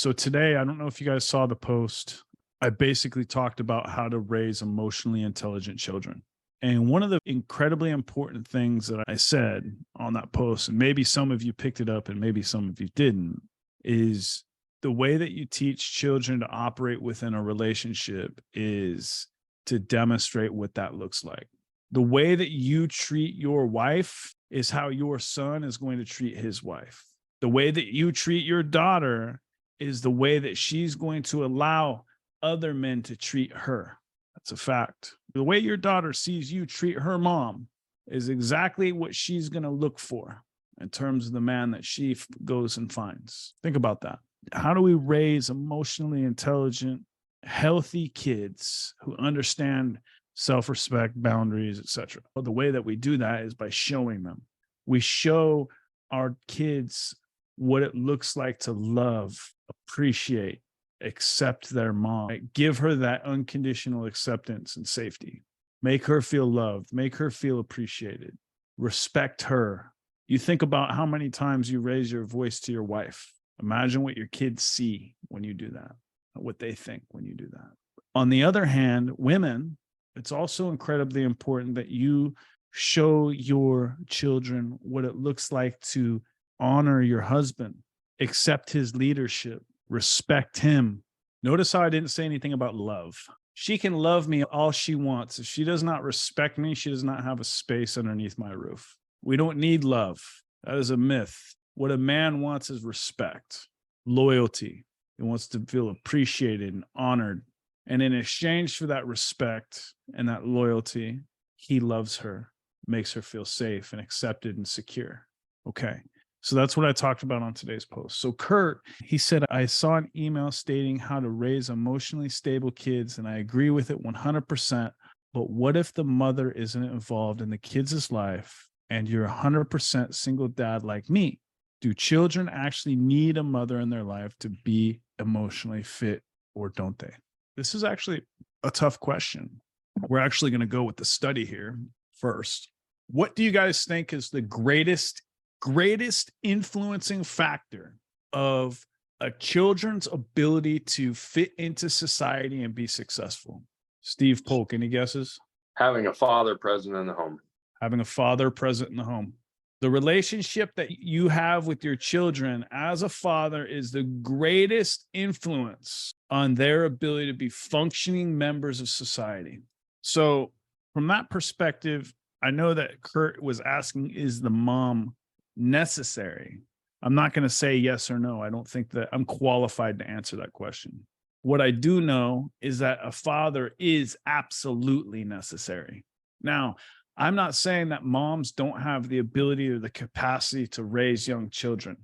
So today, I don't know if you guys saw the post. I basically talked about how to raise emotionally intelligent children. And one of the incredibly important things that I said on that post, and maybe some of you picked it up and maybe some of you didn't, is the way that you teach children to operate within a relationship is to demonstrate what that looks like. The way that you treat your wife is how your son is going to treat his wife. The way that you treat your daughter is the way that she's going to allow other men to treat her. That's a fact. The way your daughter sees you treat her mom is exactly what she's going to look for in terms of the man that she goes and finds. Think about that. How do we raise emotionally intelligent, healthy kids who understand self-respect, boundaries, etc.? Well, the way that we do that is by showing them. We show our kids what it looks like to love, appreciate, accept their mom, right? Give her that unconditional acceptance and safety. Make her feel loved, make her feel appreciated, respect her. You think about how many times you raise your voice to your wife. Imagine what your kids see when you do that, what they think when you do that. On the other hand, women, it's also incredibly important that you show your children what it looks like to honor your husband, accept his leadership, respect him. Notice how I didn't say anything about love. She can love me all she wants. If she does not respect me, she does not have a space underneath my roof. We don't need love. That is a myth. What a man wants is respect, loyalty. He wants to feel appreciated and honored. And in exchange for that respect and that loyalty, he loves her, makes her feel safe and accepted and secure. Okay. So that's what I talked about on today's post. So Kurt, he said, I saw an email stating how to raise emotionally stable kids, and I agree with it 100%. But what if the mother isn't involved in the kids' life and you're 100% single dad like me? Do children actually need a mother in their life to be emotionally fit, or don't they? This is actually a tough question. We're actually going to go with the study here first. What do you guys think is the greatest influencing factor of a children's ability to fit into society and be successful? Steve Polk, any guesses? Having a father present in the home. Having a father present in the home. The relationship that you have with your children as a father is the greatest influence on their ability to be functioning members of society. So from that perspective, I know that Kurt was asking, is the mom necessary? I'm not going to say yes or no. I don't think that I'm qualified to answer that question. What I do know is that a father is absolutely necessary. Now, I'm not saying that moms don't have the ability or the capacity to raise young children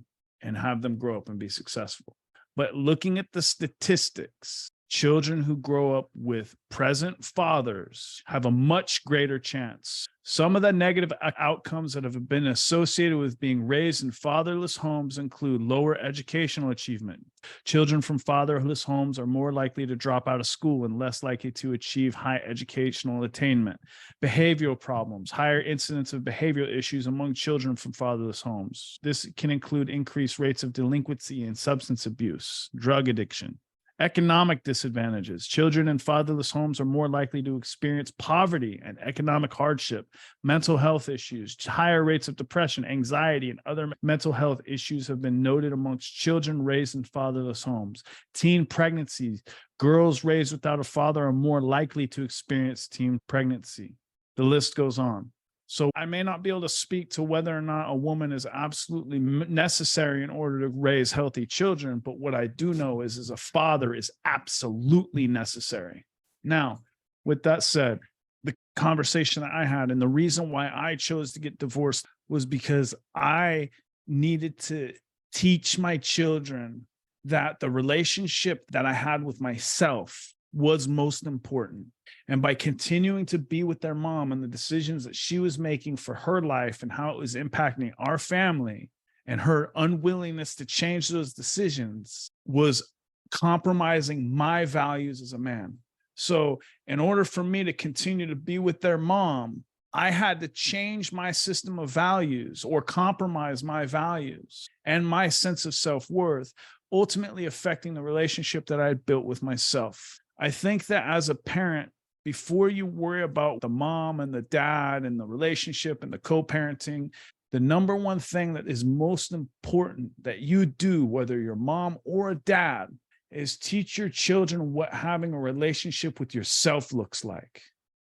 and have them grow up and be successful. But looking at the statistics, children who grow up with present fathers have a much greater chance. Some of the negative outcomes that have been associated with being raised in fatherless homes include lower educational achievement. Children from fatherless homes are more likely to drop out of school and less likely to achieve high educational attainment. Behavioral problems, higher incidence of behavioral issues among children from fatherless homes. This can include increased rates of delinquency and substance abuse, drug addiction. Economic disadvantages. Children in fatherless homes are more likely to experience poverty and economic hardship, mental health issues, higher rates of depression, anxiety, and other mental health issues have been noted amongst children raised in fatherless homes. Teen pregnancies. Girls raised without a father are more likely to experience teen pregnancy. The list goes on. So I may not be able to speak to whether or not a woman is absolutely necessary in order to raise healthy children, but what I do know is a father is absolutely necessary. Now, with that said, the conversation that I had and the reason why I chose to get divorced was because I needed to teach my children that the relationship that I had with myself was most important. And by continuing to be with their mom and the decisions that she was making for her life and how it was impacting our family, and her unwillingness to change those decisions was compromising my values as a man. So in order for me to continue to be with their mom, I had to change my system of values or compromise my values and my sense of self-worth ultimately affecting the relationship that I had built with myself. I think that as a parent, before you worry about the mom and the dad and the relationship and the co-parenting, the number one thing that is most important that you do, whether you're mom or a dad, is teach your children what having a relationship with yourself looks like.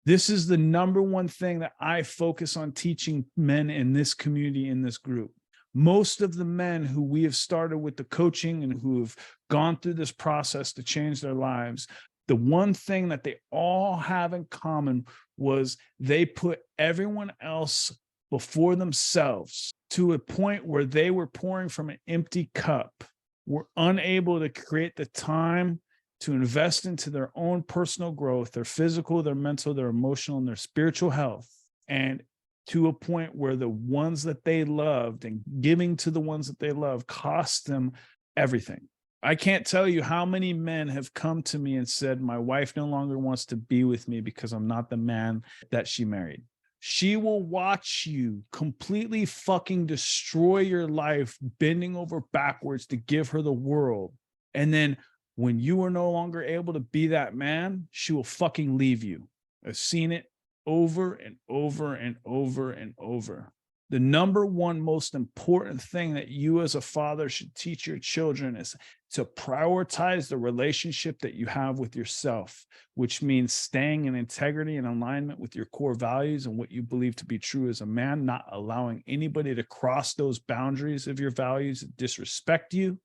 This is the number one thing that I focus on teaching men in this community, in this group. Most of the men who we have started with the coaching and who have gone through this process to change their lives, the one thing that they all have in common was they put everyone else before themselves to a point where they were pouring from an empty cup, were unable to create the time to invest into their own personal growth, their physical, their mental, their emotional, and their spiritual health. And to a point where the ones that they loved and giving to the ones that they love cost them everything. I can't tell you how many men have come to me and said, my wife no longer wants to be with me because I'm not the man that she married. She will watch you completely fucking destroy your life, bending over backwards to give her the world. And then when you are no longer able to be that man, she will fucking leave you. I've seen it over and over and over and over. The number one most important thing that you as a father should teach your children is to prioritize the relationship that you have with yourself, which means staying in integrity and alignment with your core values and what you believe to be true as a man, not allowing anybody to cross those boundaries of your values, disrespect you,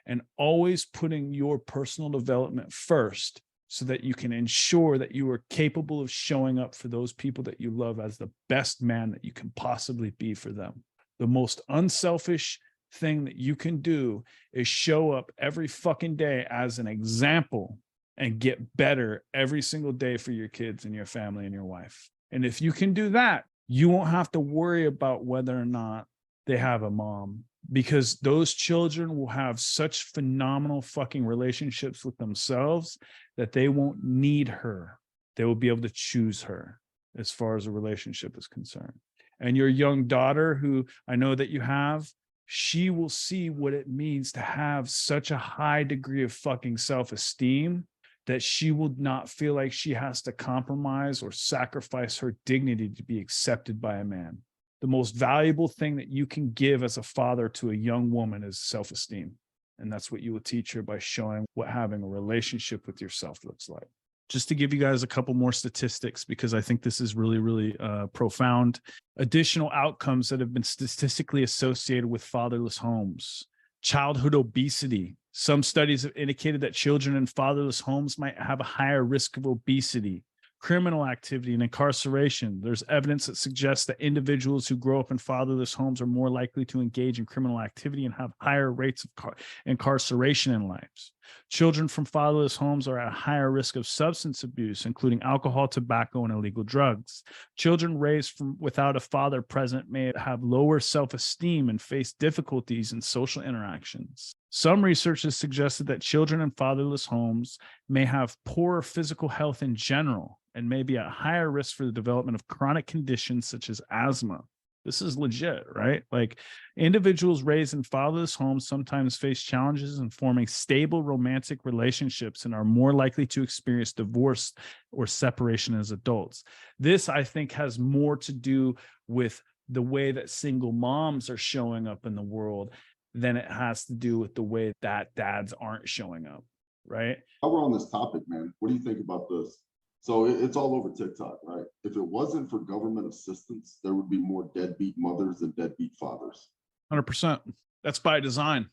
and always putting your personal development first so that you can ensure that you are capable of showing up for those people that you love as the best man that you can possibly be for them. The most unselfish thing that you can do is show up every fucking day as an example and get better every single day for your kids and your family and your wife. And if you can do that, you won't have to worry about whether or not they have a mom, because those children will have such phenomenal fucking relationships with themselves that they won't need her. They will be able to choose her as far as a relationship is concerned. And your young daughter, who I know that you have, she will see what it means to have such a high degree of fucking self-esteem that she will not feel like she has to compromise or sacrifice her dignity to be accepted by a man. The most valuable thing that you can give as a father to a young woman is self-esteem. And that's what you will teach her by showing what having a relationship with yourself looks like. Just to give you guys a couple more statistics, because I think this is really, really profound. Additional outcomes that have been statistically associated with fatherless homes. Childhood obesity. Some studies have indicated that children in fatherless homes might have a higher risk of obesity. Criminal activity and incarceration. There's evidence that suggests that individuals who grow up in fatherless homes are more likely to engage in criminal activity and have higher rates of incarceration in lives. Children from fatherless homes are at a higher risk of substance abuse, including alcohol, tobacco, and illegal drugs. Children raised without a father present may have lower self-esteem and face difficulties in social interactions. Some research has suggested that children in fatherless homes may have poorer physical health in general and may be at higher risk for the development of chronic conditions such as asthma. This is legit, right? Like, individuals raised in fatherless homes sometimes face challenges in forming stable romantic relationships and are more likely to experience divorce or separation as adults. This, I think, has more to do with the way that single moms are showing up in the world than it has to do with the way that dads aren't showing up, right? While we're on this topic, man, what do you think about this? So it's all over TikTok, right? If it wasn't for government assistance, there would be more deadbeat mothers than deadbeat fathers. 100%. That's by design.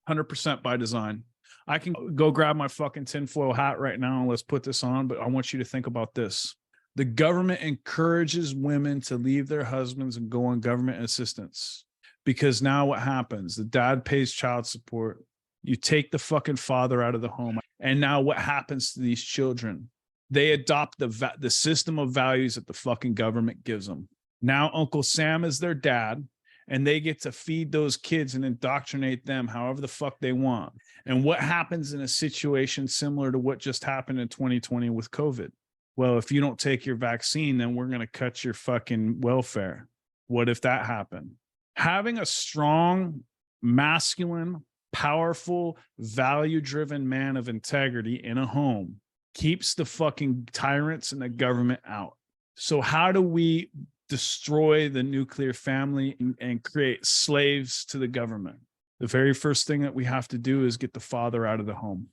100% by design. I can go grab my fucking tinfoil hat right now and let's put this on, but I want you to think about this. The government encourages women to leave their husbands and go on government assistance, because now what happens? The dad pays child support. You take the fucking father out of the home. And now what happens to these children? They adopt the system of values that the fucking government gives them. Now Uncle Sam is their dad, and they get to feed those kids and indoctrinate them however the fuck they want. And what happens in a situation similar to what just happened in 2020 with COVID? Well, if you don't take your vaccine, then we're going to cut your fucking welfare. What if that happened? Having a strong, masculine, powerful, value-driven man of integrity in a home keeps the fucking tyrants and the government out. So how do we destroy the nuclear family and create slaves to the government? The very first thing that we have to do is get the father out of the home.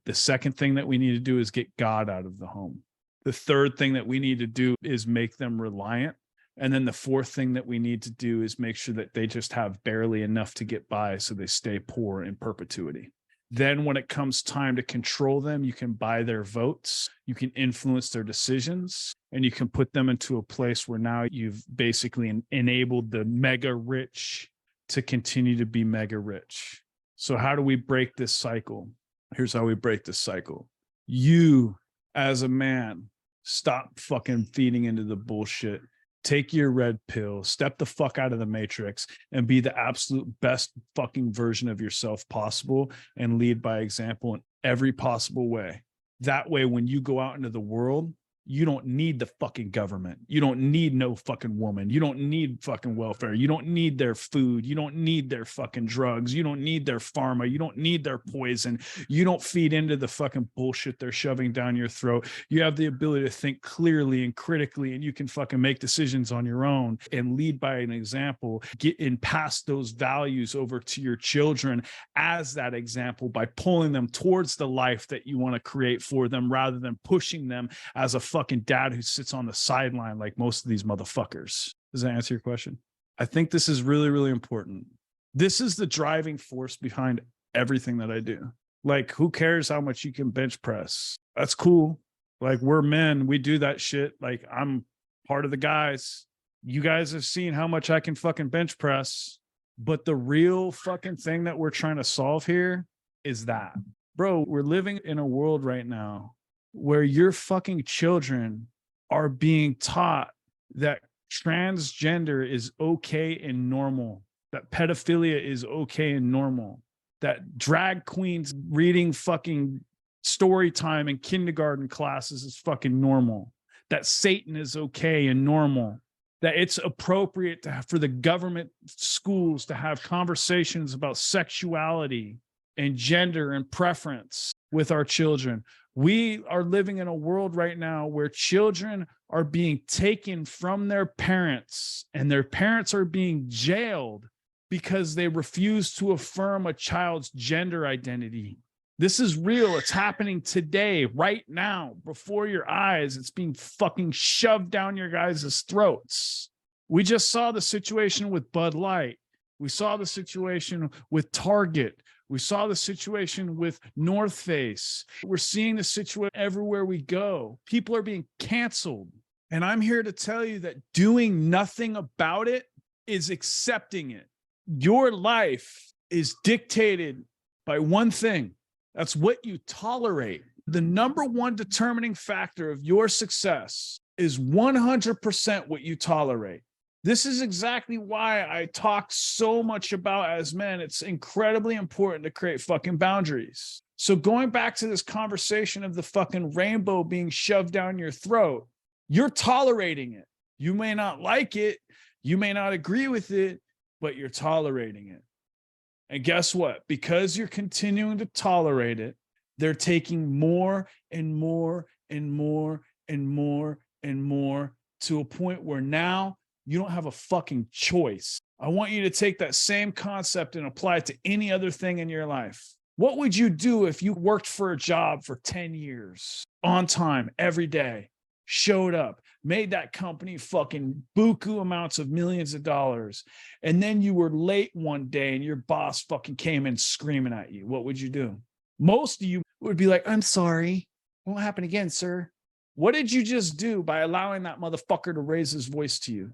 The second thing that we need to do is get God out of the home. The third thing that we need to do is make them reliant. And then the fourth thing that we need to do is make sure that they just have barely enough to get by so they stay poor in perpetuity. Then when it comes time to control them, you can buy their votes, you can influence their decisions, and you can put them into a place where now you've basically enabled the mega rich to continue to be mega rich. So how do we break this cycle? Here's how we break this cycle. You, as a man, stop fucking feeding into the bullshit. Take your red pill, step the fuck out of the matrix, and be the absolute best fucking version of yourself possible, and lead by example in every possible way. That way, when you go out into the world, you don't need the fucking government. You don't need no fucking woman. You don't need fucking welfare. You don't need their food. You don't need their fucking drugs. You don't need their pharma. You don't need their poison. You don't feed into the fucking bullshit they're shoving down your throat. You have the ability to think clearly and critically, and you can fucking make decisions on your own and lead by an example. Get and pass those values over to your children as that example by pulling them towards the life that you want to create for them, rather than pushing them as a fucking dad who sits on the sideline like most of these motherfuckers. Does that answer your question? I think this is really, really important. This is the driving force behind everything that I do. Like, who cares how much you can bench press? That's cool. Like, we're men, we do that shit. Like, I'm part of the guys. You guys have seen how much I can fucking bench press. But the real fucking thing that we're trying to solve here is that, bro, we're living in a world right now where your fucking children are being taught that transgender is okay and normal, that pedophilia is okay and normal, that drag queens reading fucking story time in kindergarten classes is fucking normal, that Satan is okay and normal, that it's appropriate to have, for the government schools to have conversations about sexuality and gender and preference with our children. We are living in a world right now where children are being taken from their parents, and their parents are being jailed because they refuse to affirm a child's gender identity. This is real. It's happening today, right now, before your eyes. It's being fucking shoved down your guys' throats. We just saw the situation with Bud Light. We saw the situation with Target. We saw the situation with North Face. We're seeing the situation everywhere we go. People are being canceled. And I'm here to tell you that doing nothing about it is accepting it. Your life is dictated by one thing. That's what you tolerate. The number one determining factor of your success is 100% what you tolerate. This is exactly why I talk so much about, as men, it's incredibly important to create fucking boundaries. So going back to this conversation of the fucking rainbow being shoved down your throat, you're tolerating it. You may not like it. You may not agree with it, but you're tolerating it. And guess what? Because you're continuing to tolerate it, they're taking more and more and more and more and more to a point where now you don't have a fucking choice. I want you to take that same concept and apply it to any other thing in your life. What would you do if you worked for a job for 10 years, on time, every day, showed up, made that company fucking buku amounts of millions of dollars, and then you were late one day and your boss fucking came in screaming at you? What would you do? Most of you would be like, I'm sorry. Won't happen again, sir. What did you just do by allowing that motherfucker to raise his voice to you?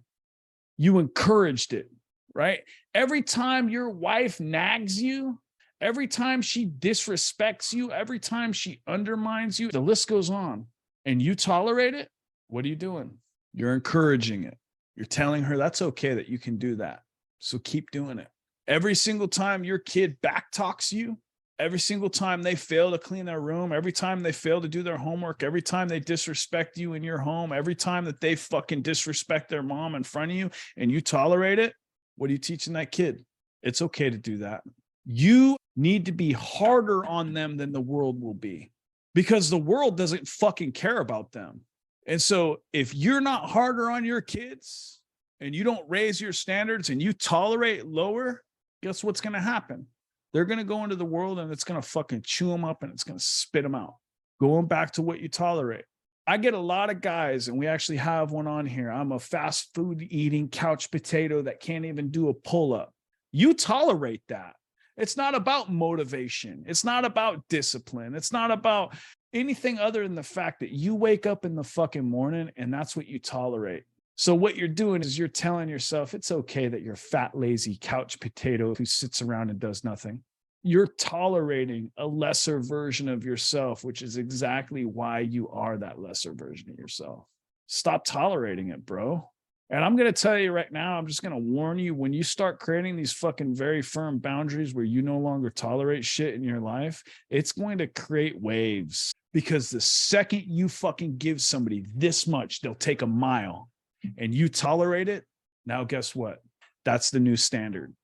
You encouraged it, right? Every time your wife nags you, every time she disrespects you, every time she undermines you, the list goes on, and you tolerate it, what are you doing? You're encouraging it. You're telling her that's okay, that you can do that. So keep doing it. Every single time your kid backtalks you, every single time they fail to clean their room, every time they fail to do their homework, every time they disrespect you in your home, every time that they fucking disrespect their mom in front of you and you tolerate it, what are you teaching that kid? It's okay to do that. You need to be harder on them than the world will be, because the world doesn't fucking care about them. And so if you're not harder on your kids and you don't raise your standards and you tolerate lower, guess what's going to happen? They're going to go into the world and it's going to fucking chew them up and it's going to spit them out. Going back to what you tolerate. I get a lot of guys, and we actually have one on here. I'm a fast food eating couch potato that can't even do a pull-up. You tolerate that. It's not about motivation. It's not about discipline. It's not about anything other than the fact that you wake up in the fucking morning and that's what you tolerate. So what you're doing is you're telling yourself it's okay that you're a fat, lazy couch potato who sits around and does nothing. You're tolerating a lesser version of yourself, which is exactly why you are that lesser version of yourself. Stop tolerating it, bro. And I'm going to tell you right now, I'm just going to warn you, when you start creating these fucking very firm boundaries where you no longer tolerate shit in your life, it's going to create waves. Because the second you fucking give somebody this much, they'll take a mile, and you tolerate it. Now, guess what? That's the new standard.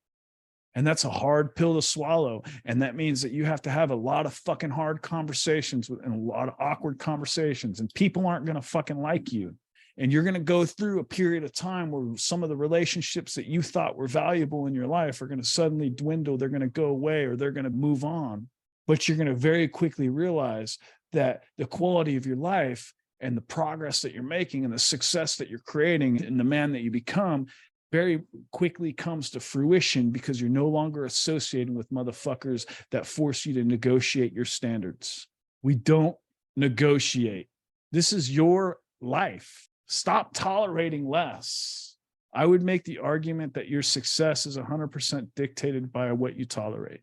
And that's a hard pill to swallow. And that means that you have to have a lot of fucking hard conversations and a lot of awkward conversations, and people aren't going to fucking like you. And you're going to go through a period of time where some of the relationships that you thought were valuable in your life are going to suddenly dwindle. They're going to go away, or they're going to move on. But you're going to very quickly realize that the quality of your life and the progress that you're making and the success that you're creating and the man that you become very quickly comes to fruition, because you're no longer associating with motherfuckers that force you to negotiate your standards. We don't negotiate. This is your life. Stop tolerating less. I would make the argument that your success is 100% dictated by what you tolerate.